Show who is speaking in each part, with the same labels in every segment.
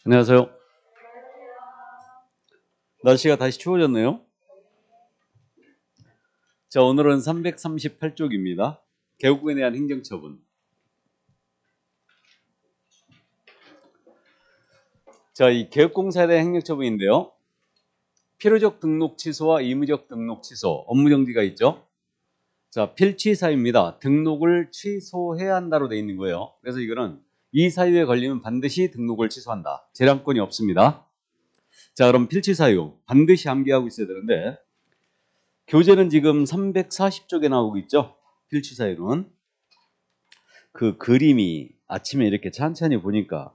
Speaker 1: 안녕하세요. 날씨가 다시 추워졌네요. 자, 오늘은 338쪽입니다. 개국에 대한 행정처분. 자, 이 개국공사에 대한 행정처분인데요. 필요적 등록 취소와 의무적 등록 취소, 업무정지가 있죠. 자, 필취사유입니다. 등록을 취소해야 한다로 되어 있는 거예요. 그래서 이거는 이 사유에 걸리면 반드시 등록을 취소한다. 재량권이 없습니다. 자, 그럼 필취사유 반드시 암기하고 있어야 되는데 교재는 지금 340쪽에 나오고 있죠. 필취사유는. 그 그림이 아침에 이렇게 찬찬히 보니까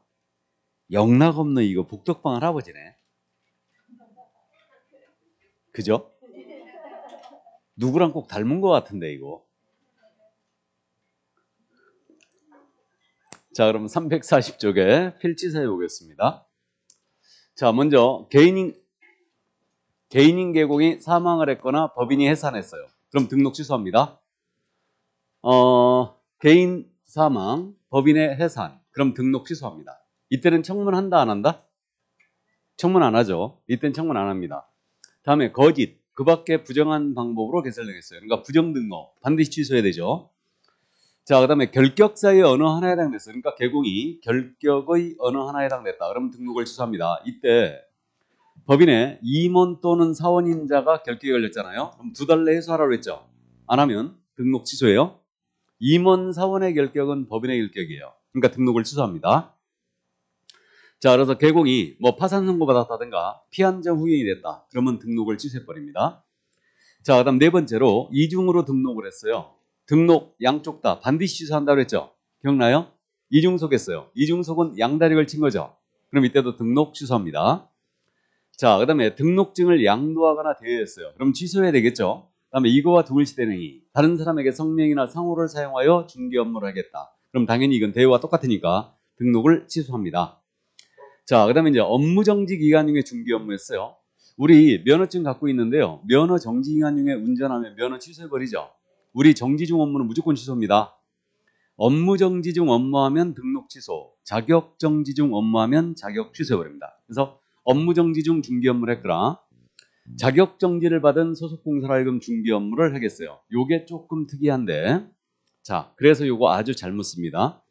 Speaker 1: 영락없는 이거 복덕방 할아버지네. 그죠? 누구랑 꼭 닮은 것 같은데 이거. 자, 그럼 340쪽에 필지사에 보겠습니다. 자, 먼저 개인인 개공이 사망을 했거나 법인이 해산했어요. 그럼 등록 취소합니다. 개인 사망, 법인의 해산, 그럼 등록 취소합니다. 이때는 청문한다 안 한다? 청문 안 하죠. 이때는 청문 안 합니다. 다음에 거짓, 그 밖에 부정한 방법으로 개설당했어요. 그러니까 부정등록 반드시 취소해야 되죠. 자, 그 다음에 결격사유의 어느 하나에 해당됐어요. 그러니까 개공이 결격의 어느 하나에 해당됐다. 그러면 등록을 취소합니다. 이때 법인의 임원 또는 사원인자가 결격에 걸렸잖아요. 그럼 2달 내에 해소하라고 했죠. 안 하면 등록 취소예요. 임원 사원의 결격은 법인의 결격이에요. 그러니까 등록을 취소합니다. 자, 그래서 개공이 뭐 파산 선고받았다든가 피한정 후견이 됐다. 그러면 등록을 취소해버립니다. 자, 그 다음 네 번째로 이중으로 등록을 했어요. 등록 양쪽 다 반드시 취소한다고 했죠. 기억나요? 이중속했어요. 이중속은 양다리 걸친 거죠. 그럼 이때도 등록 취소합니다. 자, 그 다음에 등록증을 양도하거나 대여했어요. 그럼 취소해야 되겠죠. 그 다음에 이거와 동일시되는 행위, 다른 사람에게 성명이나 상호를 사용하여 중개 업무를 하겠다. 그럼 당연히 이건 대여와 똑같으니까 등록을 취소합니다. 자, 그 다음에 이제 업무정지 기간 중에 중개 업무였어요. 우리 면허증 갖고 있는데요. 면허 정지 기간 중에 운전하면 면허 취소해버리죠. 우리 정지 중 업무는 무조건 취소입니다. 업무 정지 중 업무하면 등록 취소, 자격 정지 중 업무하면 자격 취소해버립니다. 그래서 업무 정지 중 중개 업무를 했거나 자격 정지를 받은 소속 공사로 하여금 중개 업무를 하겠어요. 요게 조금 특이한데, 자, 그래서 요거 아주 잘못 씁니다.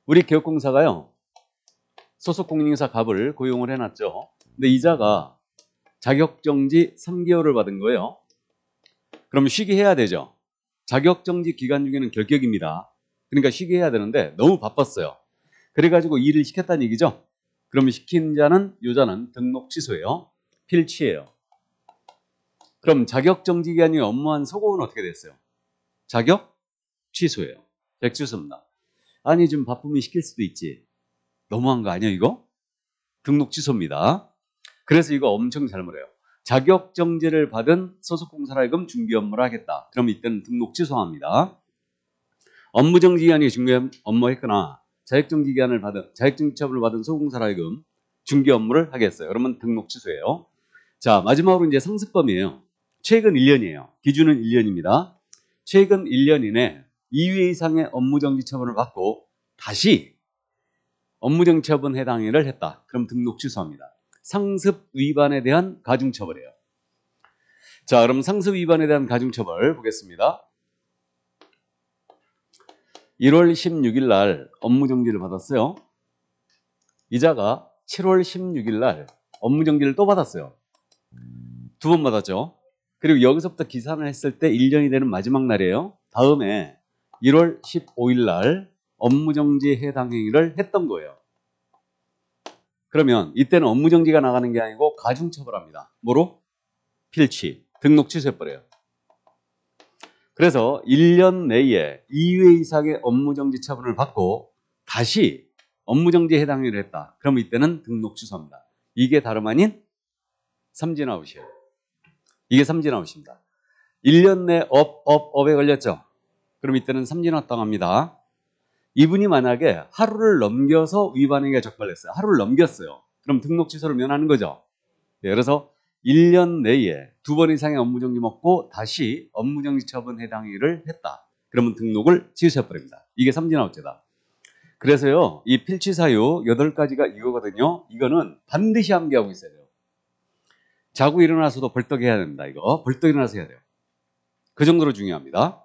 Speaker 1: 우리 개업공사가요, 소속 공인인사 갑을 고용을 해놨죠. 근데 이자가 자격정지 3개월을 받은 거예요. 그럼 쉬게 해야 되죠. 자격정지 기간 중에는 결격입니다. 그러니까 쉬게 해야 되는데 너무 바빴어요. 그래가지고 일을 시켰다는 얘기죠. 그러면 시킨 자는, 요자는 등록 취소예요. 필취예요. 그럼 자격정지 기간 중에 업무한 소고는 어떻게 됐어요? 자격 취소예요. 백취소입니다. 아니 좀 바쁘면 시킬 수도 있지. 너무한 거 아니야 이거? 등록 취소입니다. 그래서 이거 엄청 잘못해요. 자격정지를 받은 소속공사로 하여금 중개 업무를 하겠다. 그럼 이때는 등록 취소합니다. 업무정지 기간에 중개 업무 했거나 자격정지 기간을 받은, 자격정지 처분을 받은 소속공사로 하여금 중개 업무를 하겠어요. 그러면 등록 취소예요. 자, 마지막으로 이제 상습범이에요. 최근 1년이에요. 기준은 1년입니다. 최근 1년 이내 2회 이상의 업무정지 처분을 받고 다시 업무정지 처분 해당 일을 했다. 그럼 등록 취소합니다. 상습 위반에 대한 가중처벌이에요. 자, 그럼 상습 위반에 대한 가중처벌 보겠습니다. 1월 16일 날 업무정지를 받았어요. 이자가 7월 16일 날 업무정지를 또 받았어요. 2번 받았죠. 그리고 여기서부터 기산을 했을 때 1년이 되는 마지막 날이에요. 다음에 1월 15일 날 업무정지 해당 행위를 했던 거예요. 그러면 이때는 업무정지가 나가는 게 아니고 가중처벌합니다. 뭐로? 필취, 등록 취소해버려요. 그래서 1년 내에 2회 이상의 업무정지 처분을 받고 다시 업무정지에 해당 일을 했다. 그럼 이때는 등록 취소합니다. 이게 다름 아닌 삼진아웃이에요. 이게 삼진아웃입니다. 1년 내 업에 걸렸죠. 그럼 이때는 삼진아웃 당합니다. 이분이 만약에 하루를 넘겨서 위반행위가 적발됐어요. 하루를 넘겼어요. 그럼 등록 취소를 면하는 거죠. 네, 그래서 1년 내에 2번 이상의 업무정지 먹고 다시 업무정지 처분 해당 일을 했다. 그러면 등록을 취소해버립니다. 이게 삼진아웃죄다. 그래서요, 이 필취사유 8가지가 이거거든요. 이거는 반드시 암기하고 있어야 돼요. 자고 일어나서도 벌떡 해야 됩니다. 이거 벌떡 일어나서 해야 돼요. 그 정도로 중요합니다.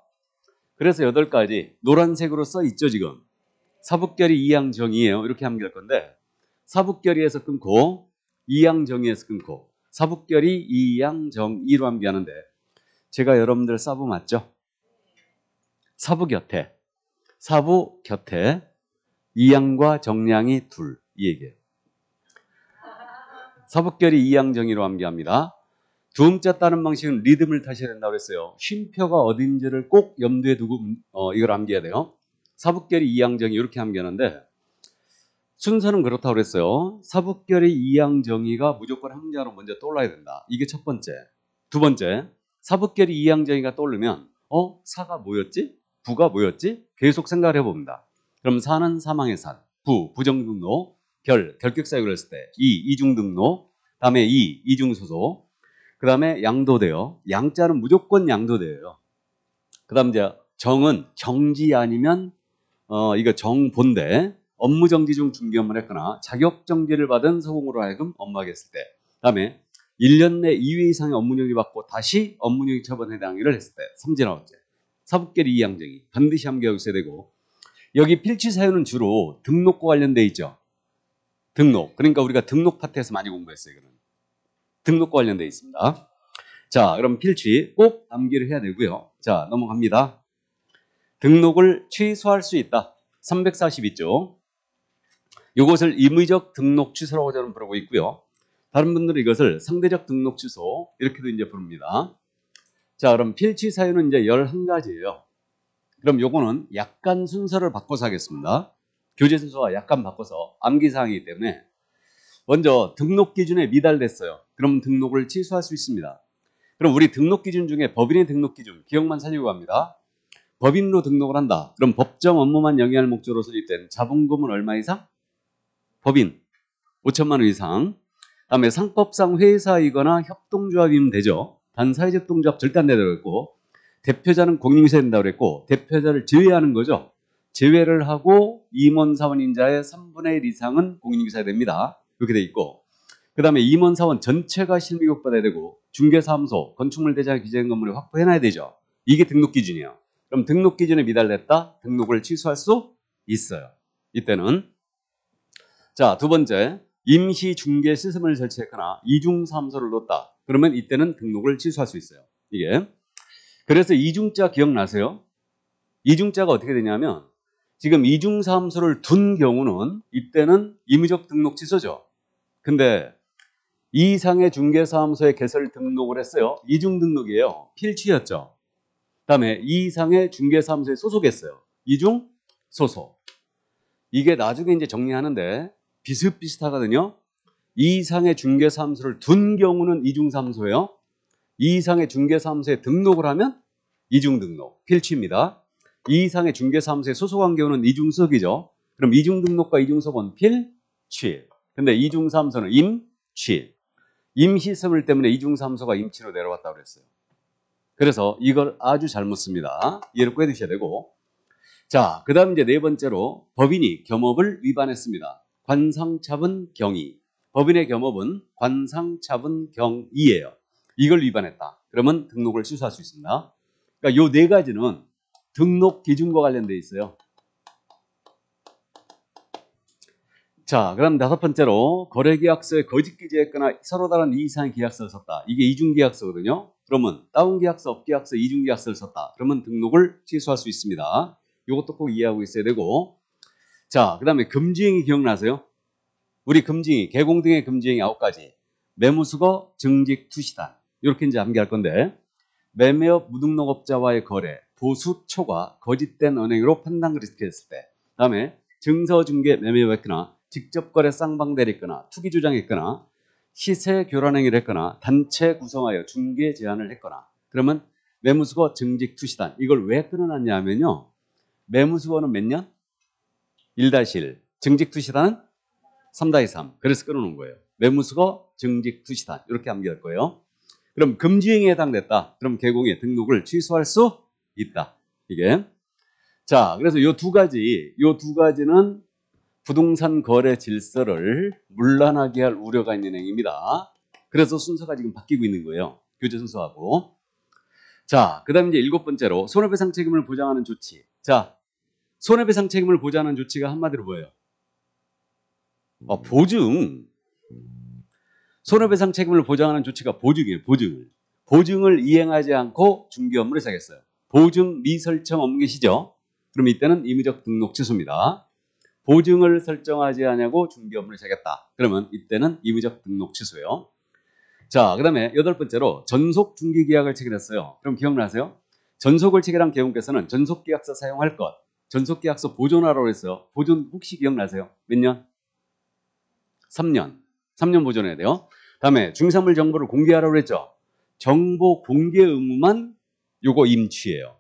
Speaker 1: 그래서 8가지 노란색으로 써 있죠. 지금 사북결이 이양정이에요. 이렇게 암기할 건데 사북결이에서 끊고 이양정이에서 끊고 사북결이 이양정이로 암기하는데 제가 여러분들 사부 맞죠? 사부 곁에 이양과 정량이 둘, 이 얘기예요. 사북결이 이양정이로 암기합니다. 두음자 따는 방식은 리듬을 타셔야 된다고 그랬어요. 쉼표가 어딘지를 꼭 염두에 두고 이걸 암기해야 돼요. 사북결이 이양정이 이렇게 암기하는데 순서는 그렇다고 그랬어요. 사북결이 이양정이가 무조건 항자로 먼저 떠올라야 된다. 이게 첫 번째. 두 번째, 사북결이 이양정이가 떠오르면 사가 뭐였지? 부가 뭐였지? 계속 생각을 해봅니다. 그럼 사는 사망의 산, 부정등록, 결격사유를 했을 때 이중등록, 다음에 이중소소, 그 다음에 양도대요. 양자는 무조건 양도대예요. 그 다음 이제 정은 정지 아니면 이거 정본대, 업무정지 중 중기업무를 했거나 자격정지를 받은 서공으로 하여금 업무하게 했을 때, 다음에 1년 내 2회 이상의 업무정지 받고 다시 업무정지 처분에 해당 일을 했을 때, 삼진아웃제, 사북결이 이양정이 반드시 암기하고 있어야 되고, 여기 필취 사유는 주로 등록과 관련돼 있죠. 등록. 그러니까 우리가 등록 파트에서 많이 공부했어요. 이거는. 등록과 관련돼 있습니다. 자, 그럼 필취 꼭 암기를 해야 되고요. 자, 넘어갑니다. 등록을 취소할 수 있다. 342조. 이것을 임의적 등록 취소라고 저는 부르고 있고요. 다른 분들은 이것을 상대적 등록 취소 이렇게도 이제 부릅니다. 자, 그럼 필취 사유는 이제 11가지예요. 그럼 요거는 약간 순서를 바꿔서 하겠습니다. 교재 순서와 약간 바꿔서 암기사항이기 때문에 먼저 등록 기준에 미달됐어요. 그럼 등록을 취소할 수 있습니다. 그럼 우리 등록 기준 중에 법인의 등록 기준 기억만 살리고 갑니다. 법인으로 등록을 한다. 그럼 법정 업무만 영위할 목적으로 설립된 자본금은 얼마 이상? 법인 5천만 원 이상. 다음에 상법상 회사이거나 협동조합이면 되죠. 단 사회적 동조합 절대 안 된다고 했고, 대표자는 공인중개사야 된다고 그랬고, 대표자를 제외하는 거죠. 제외를 하고 임원사원 인자의 3분의 1 이상은 공인중개사야 됩니다. 이렇게 돼 있고, 그 다음에 임원사원 전체가 실무교육 받아야 되고, 중개사무소, 건축물 대장에 기재된 건물을 확보해놔야 되죠. 이게 등록 기준이에요. 그럼 등록 기준에 미달됐다? 등록을 취소할 수 있어요. 이때는. 자, 두 번째, 임시 중개 시스템을 설치했거나 이중사무소를 놓았다. 그러면 이때는 등록을 취소할 수 있어요. 이게. 그래서 이중자 기억나세요? 이중자가 어떻게 되냐면 지금 이중사무소를 둔 경우는 이때는 임의적 등록 취소죠. 근데 이 이상의 중개사무소에 개설 등록을 했어요. 이중등록이에요. 필취였죠. 그다음에 이 이상의 중개사무소에 소속했어요. 이중소속. 이게 나중에 이제 정리하는데 비슷비슷하거든요. 이 이상의 중개사무소를 둔 경우는 이중사무소예요. 이 이상의 중개사무소에 등록을 하면 이중등록, 필취입니다. 이 이상의 중개사무소에 소속한 경우는 이중소속이죠. 그럼 이중등록과 이중소속은 필취. 근데 이중사무소는 임취. 임시스물 때문에 이중사무소가 임취로 내려왔다고 그랬어요. 그래서 이걸 아주 잘못 씁니다. 이해를 꼭 해두셔야 되고. 자, 그 다음 이제 네 번째로 법인이 겸업을 위반했습니다. 관상차분경위. 법인의 겸업은 관상차분경위예요. 이걸 위반했다. 그러면 등록을 취소할 수 있습니다. 그러니까 요 네 가지는 등록 기준과 관련돼 있어요. 자, 그럼 다섯 번째로 거래계약서에 거짓 기재했거나 서로 다른 이 이상의 계약서를 썼다. 이게 이중계약서거든요. 그러면 다운계약서, 업계약서, 이중계약서를 썼다. 그러면 등록을 취소할 수 있습니다. 이것도 꼭 이해하고 있어야 되고. 자, 그 다음에 금지행위 기억나세요? 우리 금지행위, 개공 등의 금지행위 9가지. 매무수거, 증직, 투시단. 이렇게 이제 암기할 건데, 매매업 무등록업자와의 거래, 보수 초과, 거짓된 은행으로 판단 그리스했을 때, 다음에 증서중개 매매업했거나 직접 거래 쌍방대를 했거나 투기 주장했거나 시세 교란 행위를 했거나 단체 구성하여 중개 제안을 했거나 그러면 매무수거, 증직, 투시단 이걸 왜 끊어놨냐 하면요. 매무수거는 몇 년? 1-1. 증직, 투시단은 3-3. 그래서 끊어놓은 거예요. 매무수거, 증직, 투시단 이렇게 암기할 거예요. 그럼 금지행위에 해당됐다. 그럼 개공의 등록을 취소할 수 있다. 이게. 자, 그래서 요 두 가지는 부동산 거래 질서를 문란하게 할 우려가 있는 행위입니다. 그래서 순서가 지금 바뀌고 있는 거예요. 교재 순서하고. 자, 그 다음에 이제 7번째로 손해배상 책임을 보장하는 조치. 자, 손해배상 책임을 보장하는 조치가 한마디로 뭐예요? 보증. 손해배상 책임을 보장하는 조치가 보증이에요. 보증을 이행하지 않고 중개 업무를 시작했어요. 보증 미설정 업무 계시죠? 그럼 이때는 임의적 등록 취소입니다. 보증을 설정하지 않냐고 중개 업무를 시작했다. 그러면 이때는 임의적 등록 취소예요. 자, 그 다음에 8번째로 전속 중개계약을 체결했어요. 그럼 기억나세요? 전속을 체결한 개공께서는 전속계약서 사용할 것, 전속계약서 보존하라고 했어요. 보존 혹시 기억나세요? 몇 년? 3년. 3년 보존해야 돼요. 다음에 중개사물 정보를 공개하라고 했죠. 정보 공개 의무만 요거 임취예요.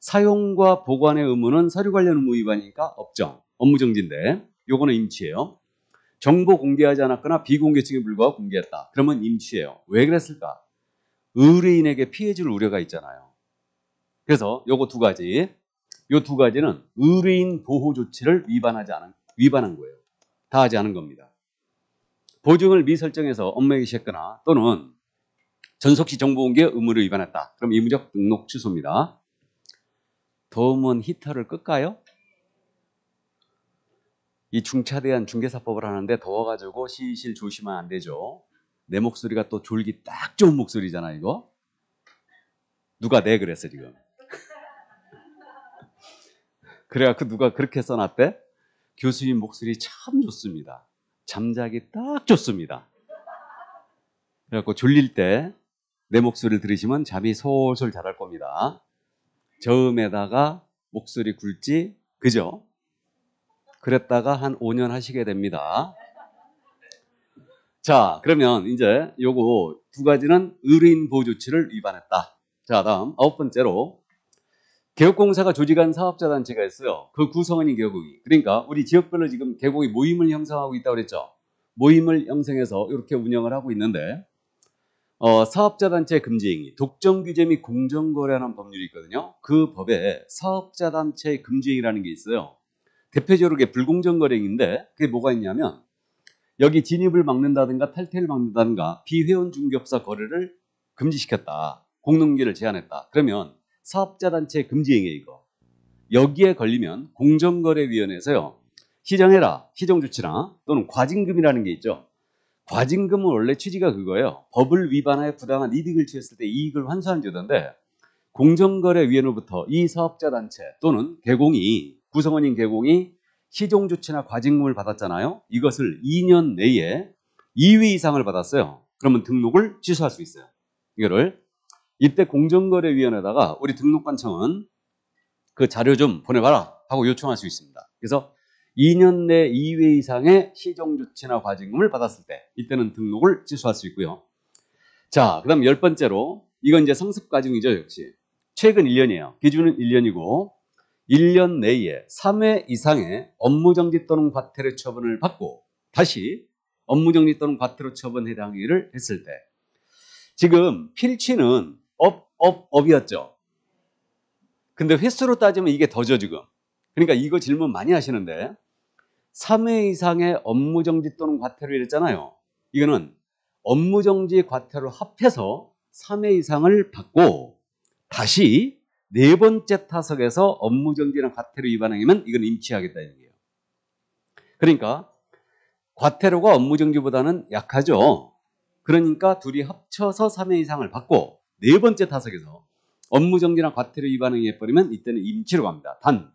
Speaker 1: 사용과 보관의 의무는 서류 관련 의무 위반이니까 업정, 업무정지인데 요거는 임취예요. 정보 공개하지 않았거나 비공개층에 불과하고 공개했다. 그러면 임취예요. 왜 그랬을까? 의뢰인에게 피해 줄 우려가 있잖아요. 그래서 요거 두 가지, 요 두 가지는 의뢰인 보호 조치를 위반한 거예요. 다 하지 않은 겁니다. 보증을 미설정해서 업무에게 시했거나 또는 전속시 정보 공개 의무를 위반했다. 그럼 임의적 등록 취소입니다. 더우면 히터를 끌까요? 이 중차대한 중개사법을 하는데 더워가지고 시실 조심하면 안 되죠. 내 목소리가 또 졸기 딱 좋은 목소리잖아 이거. 누가 내 그랬어 지금. 그래갖고 누가 그렇게 써놨대? 교수님 목소리 참 좋습니다. 잠자기 딱 좋습니다. 그래갖고 졸릴 때 내 목소리를 들으시면 잠이 솔솔 잘할 겁니다. 저음에다가 목소리 굵지, 그죠? 그랬다가 한 5년 하시게 됩니다. 자, 그러면 이제 요거 두 가지는 의뢰인 보호 조치를 위반했다. 자, 다음 9번째로 개업공사가 조직한 사업자단체가 있어요. 그 구성원인 개업이. 그러니까 우리 지역별로 지금 개업이 모임을 형성하고 있다고 그랬죠. 모임을 형성해서 이렇게 운영을 하고 있는데 사업자단체 금지행위, 독점규제 및 공정거래라는 법률이 있거든요. 그 법에 사업자단체 금지행위라는 게 있어요. 대표적으로 그게 불공정거래인데 그게 뭐가 있냐면 여기 진입을 막는다든가 탈퇴를 막는다든가 비회원 중개업사 거래를 금지시켰다. 공동기를 제한했다. 그러면 사업자단체 금지행위에 이거. 여기에 걸리면 공정거래위원회에서요. 시정해라. 시정조치나 또는 과징금이라는 게 있죠. 과징금은 원래 취지가 그거예요. 법을 위반하여 부당한 이득을 취했을 때 이익을 환수하는 제도인데 공정거래위원회로부터 이 사업자단체 또는 개공이 구성원인 개공이 시정조치나 과징금을 받았잖아요. 이것을 2년 내에 2회 이상을 받았어요. 그러면 등록을 취소할 수 있어요. 이때 공정거래위원회에다가 우리 등록관청은 그 자료 좀 보내봐라 하고 요청할 수 있습니다. 그래서 2년 내 2회 이상의 시정조치나 과징금을 받았을 때 이때는 등록을 취소할 수 있고요. 자, 그 다음 10번째로 이건 이제 성습과징이죠. 역시 최근 1년이에요. 기준은 1년이고 1년 내에 3회 이상의 업무정지 또는 과태료 처분을 받고 다시 업무정지 또는 과태료 처분 해당 행위를 했을 때 지금 필취는 업이었죠. 근데 횟수로 따지면 이게 더죠 지금. 그러니까 이거 질문 많이 하시는데 3회 이상의 업무정지 또는 과태료 이랬잖아요. 이거는 업무정지 과태료 합해서 3회 이상을 받고 다시 네 번째 타석에서 업무정지나 과태료 위반 행위면 이건 임취하겠다는 얘기예요. 그러니까 과태료가 업무정지보다는 약하죠. 그러니까 둘이 합쳐서 3회 이상을 받고 네 번째 타석에서 업무정지나 과태료 위반 행위 해버리면 이때는 임취로 갑니다. 단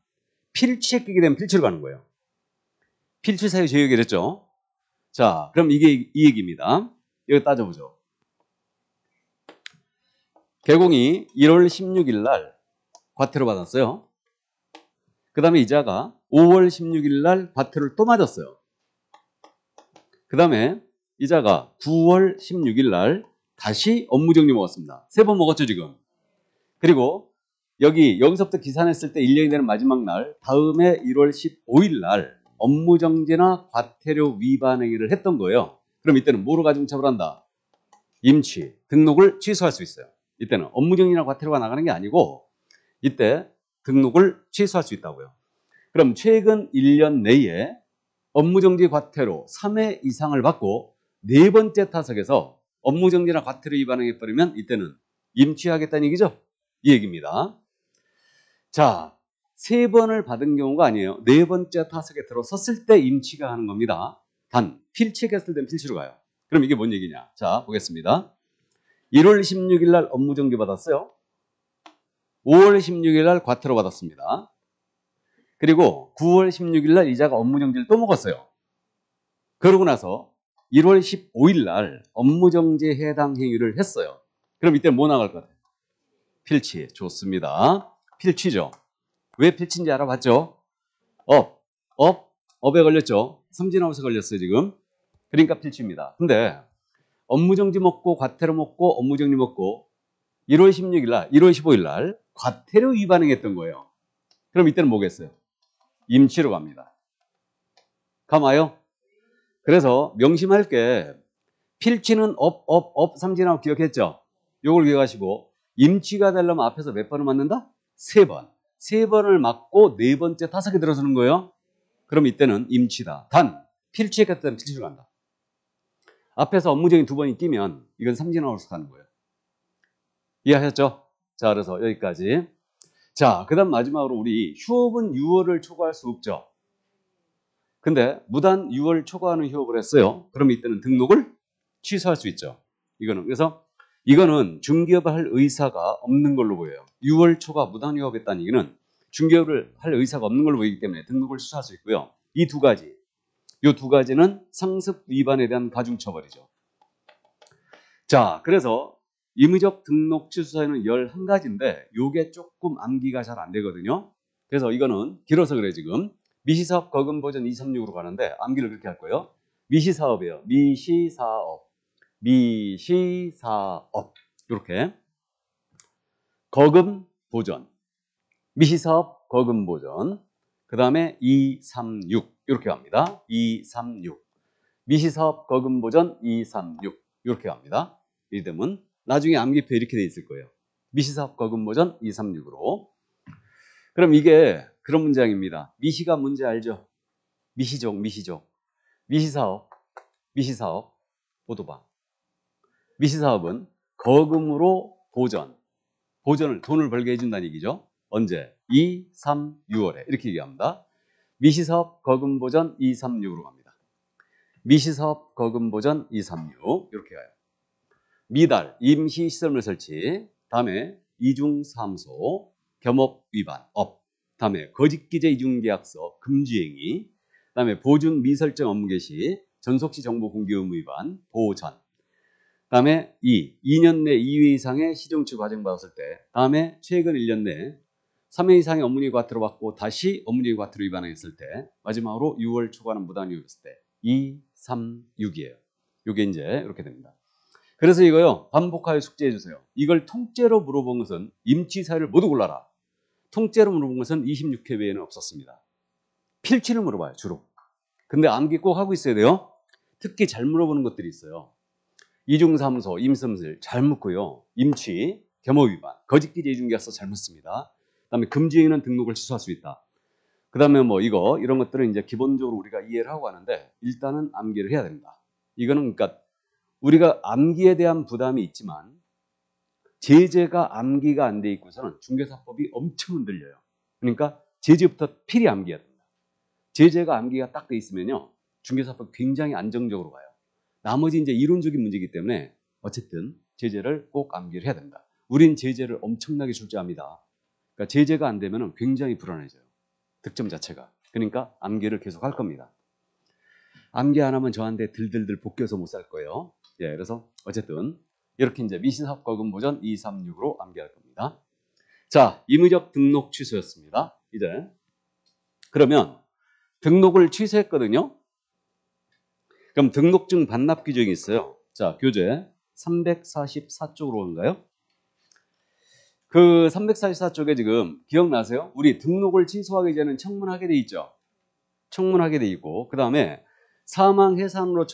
Speaker 1: 필취에 끼게 되면 필취로 가는 거예요. 필취 사유 제외하기로 했죠. 자, 그럼 이게 이 얘기입니다. 이거 따져보죠. 개공이 1월 16일 날 과태료 받았어요. 그 다음에 이자가 5월 16일 날 과태료를 또 맞았어요. 그 다음에 이자가 9월 16일 날 다시 업무정지 먹었습니다. 3번 먹었죠 지금. 그리고 여기서부터 기산했을 때 1년이 되는 마지막 날 다음에 1월 15일 날 업무정지나 과태료 위반 행위를 했던 거예요. 그럼 이때는 뭐로 가중 처벌한다? 임취, 등록을 취소할 수 있어요. 이때는 업무정지나 과태료가 나가는 게 아니고 이때 등록을 취소할 수 있다고요. 그럼 최근 1년 내에 업무정지 과태료 3회 이상을 받고 네 번째 타석에서 업무정지나 과태료 위반해버리면 이때는 임취하겠다는 얘기죠. 이 얘기입니다. 자, 3번을 받은 경우가 아니에요. 네 번째 타석에 들어섰을 때 임취가 하는 겁니다. 단, 필치했을 땐 필치로 가요. 그럼 이게 뭔 얘기냐? 자, 보겠습니다. 1월 16일 날 업무정지 받았어요. 5월 16일 날 과태료 받았습니다. 그리고 9월 16일 날 이자가 업무정지를 또 먹었어요. 그러고 나서 1월 15일 날 업무정지에 해당 행위를 했어요. 그럼 이때 뭐 나갈 것 같아요? 필치. 좋습니다. 필치죠. 왜 필치인지 알아봤죠? 업에 걸렸죠. 삼진아웃에 걸렸어요, 지금. 그러니까 필치입니다. 근데 업무정지 먹고 과태료 먹고 업무정지 먹고 1월 16일 날, 1월 15일 날 과태료 위반행했던 거예요. 그럼 이때는 뭐겠어요? 임치로 갑니다. 가마요? 그래서 명심할 게 필치는 삼진아웃 기억했죠? 요걸 기억하시고 임치가 되려면 앞에서 몇 번을 맞는다? 3번. 3번을 맞고 네 번째 타석에 들어서는 거예요. 그럼 이때는 임치다. 단, 필치했기 때문에 필치로 간다. 앞에서 업무적인 2번이 끼면 이건 삼진아웃으로 가는 거예요. 이해하셨죠? 자, 그래서 여기까지. 자, 그 다음 마지막으로 우리 휴업은 유월을 초과할 수 없죠. 근데 무단 6월 초과하는 휴업을 했어요. 그럼 이때는 등록을 취소할 수 있죠. 그래서 이거는 중개업을 할 의사가 없는 걸로 보여요. 6월 초과 무단 휴업했다는 얘기는 중개업을 할 의사가 없는 걸로 보이기 때문에 등록을 취소할 수 있고요. 이 두 가지는 상습 위반에 대한 가중처벌이죠. 자, 그래서 임의적 등록 취소 사유는 11가지인데 요게 조금 암기가 잘 안 되거든요. 그래서 이거는 길어서 그래 지금. 미시사업 거금 버전 236으로 가는데 암기를 그렇게 할 거예요. 미시사업이에요. 미시사업. 이렇게. 거금 보전. 미시사업 거금 보전. 그 다음에 236. 이렇게 갑니다. 236. 미시사업 거금 보전 236. 이렇게 갑니다. 이 되면 나중에 암기표 이렇게 돼 있을 거예요. 미시사업 거금 보전 236으로. 그럼 이게 그런 문장입니다. 미시가 뭔지 알죠? 미시족. 미시사업, 보도봐. 미시사업은 거금으로 보전을, 돈을 벌게 해준다는 얘기죠. 언제? 2, 3, 6월에. 이렇게 얘기합니다. 미시사업 거금 보전 236으로 갑니다. 미시사업 거금 보전 236. 이렇게 가요. 미달, 임시시설물 설치. 다음에 이중사무소, 겸업 위반, 다음에 거짓기재 이중계약서, 금지행위. 다음에 보증 미설정 업무 개시, 전속시 정보 공개 의무 위반, 보전. 다음에 2년 내 2회 이상의 시정치 과정 받았을 때. 다음에 최근 1년 내 3회 이상의 업무유예 과태료 받고 다시 업무유예 과태료 위반했을 때. 마지막으로 6월 초과는 무단유예했을 때. 2, 3, 6이에요. 이게 이제 이렇게 됩니다. 그래서 이거요, 반복하여 숙제해 주세요. 이걸 통째로 물어본 것은 임치 사유를 모두 골라라. 통째로 물어본 것은 26회 외에는 없었습니다. 필치를 물어봐요, 주로. 근데 암기 꼭 하고 있어야 돼요. 특히 잘 물어보는 것들이 있어요. 이중사무소, 임성슬 잘 묻고요. 임치, 겸업 위반, 거짓기재 이중계약서 잘 묻습니다. 그다음에 금지행위는 등록을 취소할 수 있다. 그다음에 뭐 이런 것들은 이제 기본적으로 우리가 이해를 하고 하는데 일단은 암기를 해야 됩니다. 이거는 그러니까 우리가 암기에 대한 부담이 있지만 제재가 암기가 안 돼 있고서는 중개사법이 엄청 흔들려요. 그러니까 제재부터 필히 암기해야 됩니다. 제재가 암기가 딱 돼 있으면요, 중개사법 굉장히 안정적으로 가요. 나머지 이제 이론적인 문제이기 때문에 어쨌든 제재를 꼭 암기를 해야 됩니다. 우린 제재를 엄청나게 출제합니다. 그러니까 제재가 안 되면 굉장히 불안해져요. 득점 자체가. 그러니까 암기를 계속 할 겁니다. 암기 안 하면 저한테 들들들 볶여서 못 살 거예요. 예, 그래서 어쨌든 이렇게 이제 미시사업 거금 보전 236으로 암기할 겁니다. 자, 임의적 등록 취소였습니다. 이제 그러면 등록을 취소했거든요. 그럼 등록증 반납 규정이 있어요. 자, 교재 344쪽으로 온가요? 그 344쪽에 지금 기억나세요? 우리 등록을 취소하기 전에는 청문하게 돼 있죠. 청문하게 돼 있고, 그 다음에 사망 해산으로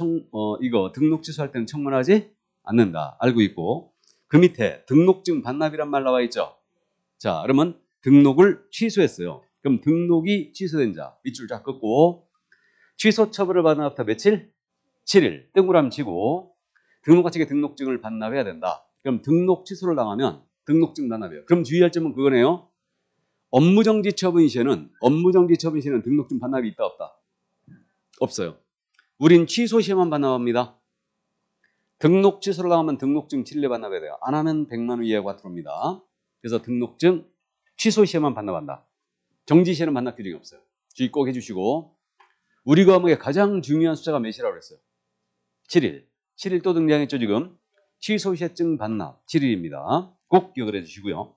Speaker 1: 이거 등록 취소할 때는 청문하지 않는다. 알고 있고, 그 밑에 등록증 반납이란 말 나와 있죠. 자, 그러면 등록을 취소했어요. 그럼 등록이 취소된 자 밑줄 쫙 긋고, 취소 처분을 받은 날부터 며칠? 7일. 동그라미 치고 등록과칙의 등록증을 반납해야 된다. 그럼 등록 취소를 당하면 등록증 반납해요. 그럼 주의할 점은 그거네요. 업무정지 처분 시에는 등록증 반납이 있다 없다? 없어요. 우린 취소 시에만 반납합니다. 등록 취소를 당하면 등록증 7일에 반납해야 돼요. 안 하면 100만 원 이하가 들어옵니다. 그래서 등록증 취소 시에만 반납한다. 정지 시에는 반납 규정이 없어요. 주의 꼭 해주시고 우리 과목의 가장 중요한 숫자가 몇이라고 그랬어요? 7일. 7일 또 등장했죠 지금. 취소 시에증 반납 7일입니다. 꼭 기억을 해주시고요.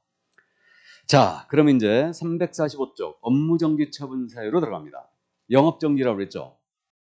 Speaker 1: 자, 그럼 이제 345쪽 업무정지 처분 사유로 들어갑니다. 영업정지라고 그랬죠.